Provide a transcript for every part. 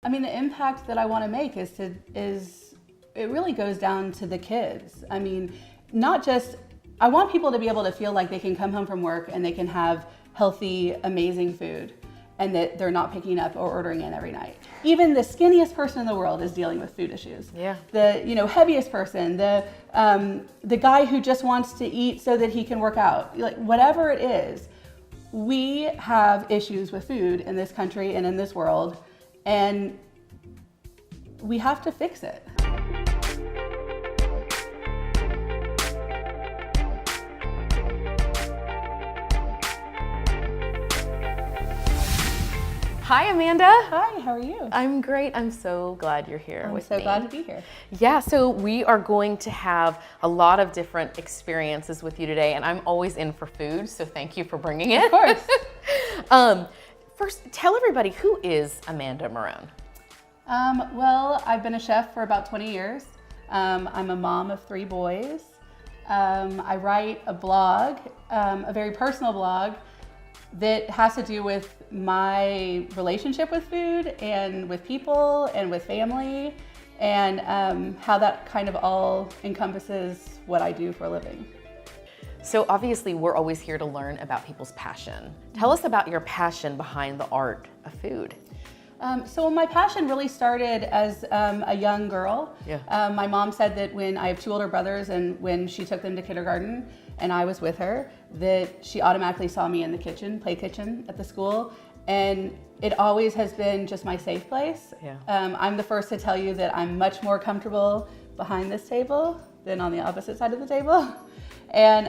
I mean, the impact that I want to make is it really goes down to the kids. I mean, not just, I want people to be able to feel like they can come home from work and they can have healthy, amazing food, and that they're not picking up or ordering in every night. Even the skinniest person in the world is dealing with food issues. Yeah. The heaviest person, the guy who just wants to eat so that he can work out, like whatever it is, we have issues with food in this country and in this world, and we have to fix it. Hi, Amanda. Hi, how are you? I'm great. I'm so glad you're here with me. I'm so glad to be here. Yeah, so we are going to have a lot of different experiences with you today, and I'm always in for food, so thank you for bringing it. Of course. First, tell everybody, who is Amanda Marrone? Well, I've been a chef for about 20 years. I'm a mom of 3 boys. I write a blog, a very personal blog, that has to do with my relationship with food and with people and with family, and how that kind of all encompasses what I do for a living. So obviously we're always here to learn about people's passion. Tell us about your passion behind the art of food. So my passion really started as a young girl. Yeah. My mom said that when I have 2 older brothers, and when she took them to kindergarten and I was with her, that she automatically saw me in the kitchen, play kitchen at the school. And it always has been just my safe place. Yeah. I'm the first to tell you that I'm much more comfortable behind this table than on the opposite side of the table. And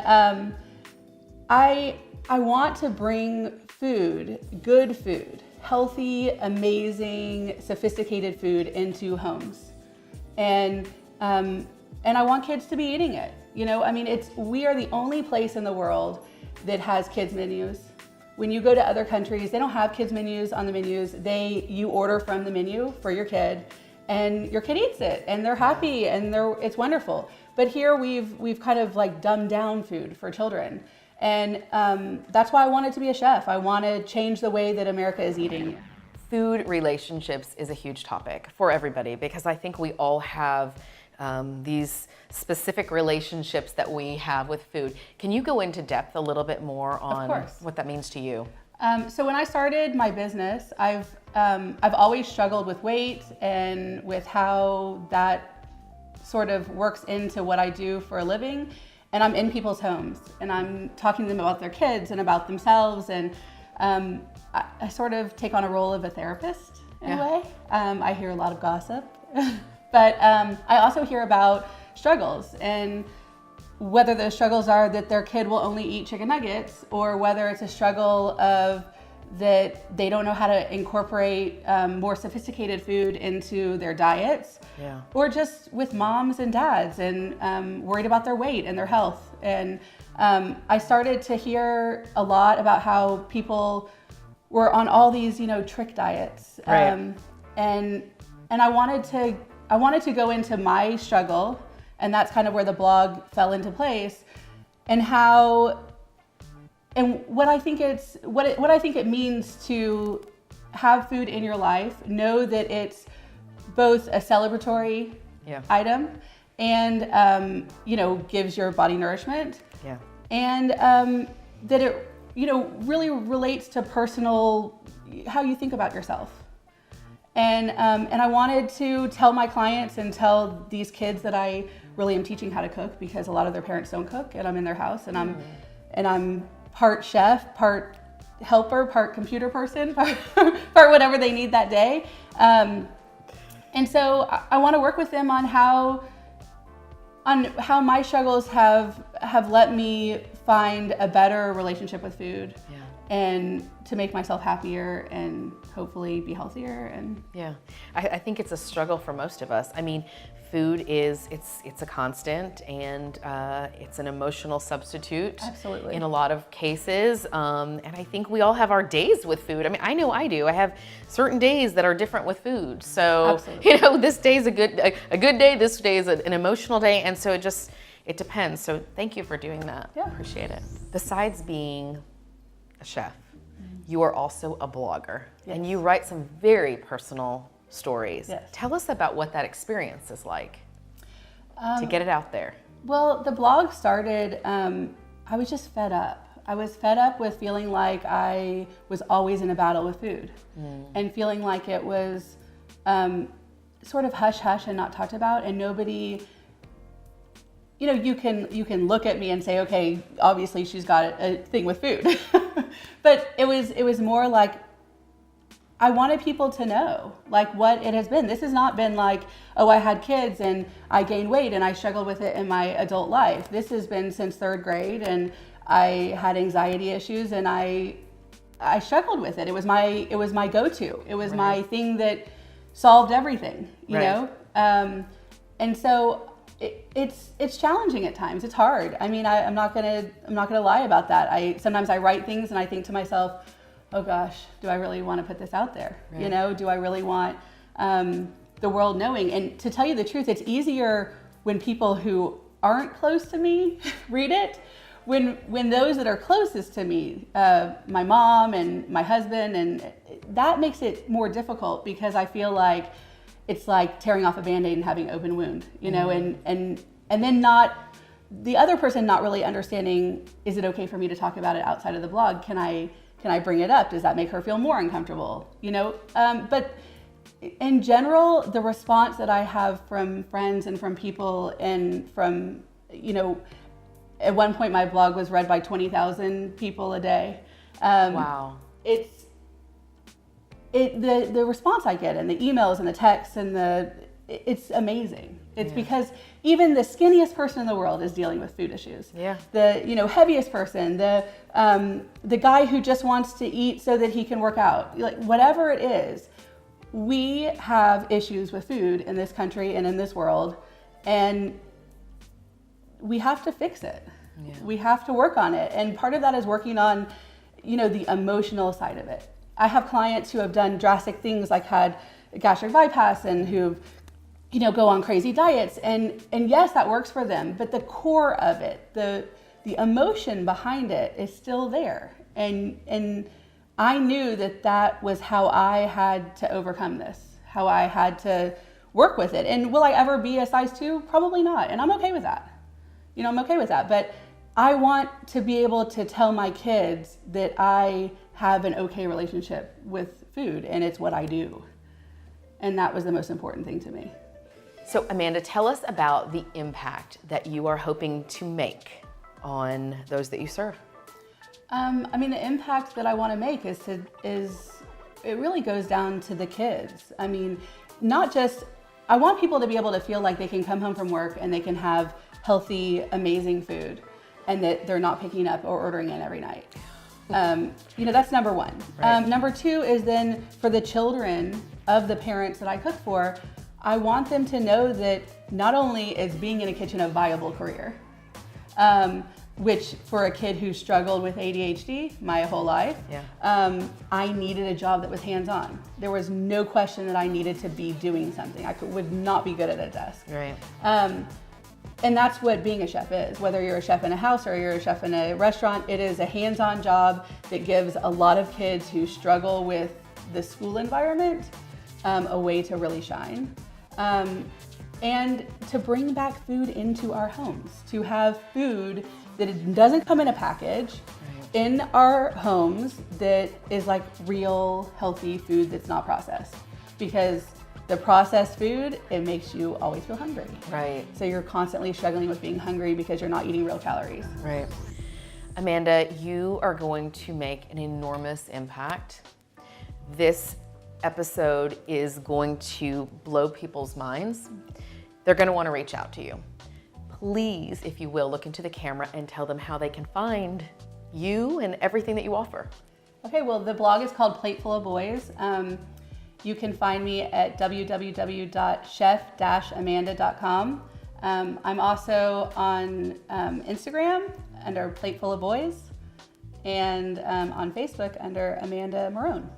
I want to bring food, good food, healthy, amazing, sophisticated food into homes. And I want kids to be eating it. You know, I mean, we are the only place in the world that has kids menus. When you go to other countries, they don't have kids menus on the menus. You order from the menu for your kid, and your kid eats it, and they're happy, and it's wonderful. But here we've kind of like dumbed down food for children. And that's why I wanted to be a chef. I want to change the way that America is eating. Food relationships is a huge topic for everybody, because I think we all have these specific relationships that we have with food. Can you go into depth a little bit more on what that means to you? So when I started my business, I've always struggled with weight and with how that sort of works into what I do for a living. And I'm in people's homes, and I'm talking to them about their kids and about themselves, and I sort of take on a role of a therapist in a way. I hear a lot of gossip, but I also hear about struggles, and whether those struggles are that their kid will only eat chicken nuggets, or whether it's a struggle of that they don't know how to incorporate more sophisticated food into their diets, or just with moms and dads and worried about their weight and their health. And I started to hear a lot about how people were on all these, trick diets, and I wanted to go into my struggle, and that's kind of where the blog fell into place, and what I think it means to have food in your life. Know that it's both a celebratory item, and gives your body nourishment. Yeah. And that it really relates to personal, how you think about yourself. And I wanted to tell my clients and tell these kids that I really am teaching how to cook, because a lot of their parents don't cook, and I'm in their house, and I'm part chef, part helper, part computer person, part whatever they need that day. And so I want to work with them on how my struggles have let me find a better relationship with food, and to make myself happier and hopefully be healthier. And I think it's a struggle for most of us. I mean, food it's a constant, and it's an emotional substitute. Absolutely. In a lot of cases, and I think we all have our days with food. I mean, I know I do. I have certain days that are different with food. So this day is a good day. This day is an emotional day, and so it depends. So thank you for doing that. Yeah. Appreciate it. Besides being a chef, you are also a blogger, and you write some very personal stories. Yes. Tell us about what that experience is like to get it out there. Well, the blog started, I was just fed up. I was fed up with feeling like I was always in a battle with food and feeling like it was sort of hush hush and not talked about, and nobody, you know, you can look at me and say, okay, obviously she's got a thing with food. But it was more like, I wanted people to know like what it has been. This has not been like, oh, I had kids and I gained weight and I struggled with it in my adult life. This has been since 3rd grade, and I had anxiety issues and I struggled with it. It was my go-to. It was my thing that solved everything, you know? And so it's challenging at times. It's hard. I mean, I'm not gonna lie about that. Sometimes I write things and I think to myself, oh gosh, do I really want to put this out there? Right. You know, do I really want the world knowing? And to tell you the truth, it's easier when people who aren't close to me read it. When those that are closest to me, my mom and my husband, and that makes it more difficult because I feel like it's like tearing off a Band-Aid and having an open wound, you know, and then not the other person not really understanding, is it okay for me to talk about it outside of the blog? Can I bring it up? Does that make her feel more uncomfortable? You know, but in general, the response that I have from friends and from people and from, you know, at one point my blog was read by 20,000 people a day. Wow. The response I get and the emails and the texts and it's amazing. It's because even the skinniest person in the world is dealing with food issues. Yeah. The, you know, heaviest person, the guy who just wants to eat so that he can work out, like whatever it is, we have issues with food in this country and in this world, and we have to fix it. Yeah. We have to work on it. And part of that is working on, you know, the emotional side of it. I have clients who have done drastic things like had gastric bypass and who've, you know, go on crazy diets, and yes, that works for them, but the core of it, the emotion behind it is still there. And I knew that was how I had to overcome this, how I had to work with it. And will I ever be a size 2? Probably not. And I'm okay with that. You know, I'm okay with that. But I want to be able to tell my kids that I have an okay relationship with food and it's what I do. And that was the most important thing to me. So Amanda, tell us about the impact that you are hoping to make on those that you serve. I mean, the impact that I want to make is it really goes down to the kids. I mean, not just, I want people to be able to feel like they can come home from work and they can have healthy, amazing food and that they're not picking up or ordering in every night. You know, that's number one. Right. Number two is then for the children of the parents that I cook for, I want them to know that not only is being in a kitchen a viable career, which for a kid who struggled with ADHD my whole life, I needed a job that was hands-on. There was no question that I needed to be doing something. I would not be good at a desk. Right. And that's what being a chef is. Whether you're a chef in a house or you're a chef in a restaurant, it is a hands-on job that gives a lot of kids who struggle with the school environment a way to really shine. And to bring back food into our homes, to have food that it doesn't come in a package in our homes that is like real healthy food that's not processed. Because the processed food, it makes you always feel hungry. Right. So you're constantly struggling with being hungry because you're not eating real calories. Right. Amanda, you are going to make an enormous impact. This episode is going to blow people's minds. They're going to want to reach out to you. Please, if you will, look into the camera and tell them how they can find you and everything that you offer. Okay, well, the blog is called Plateful of Boys. You can find me at www.chef-amanda.com. I'm also on Instagram under Plateful of Boys and on Facebook under Amanda Marrone.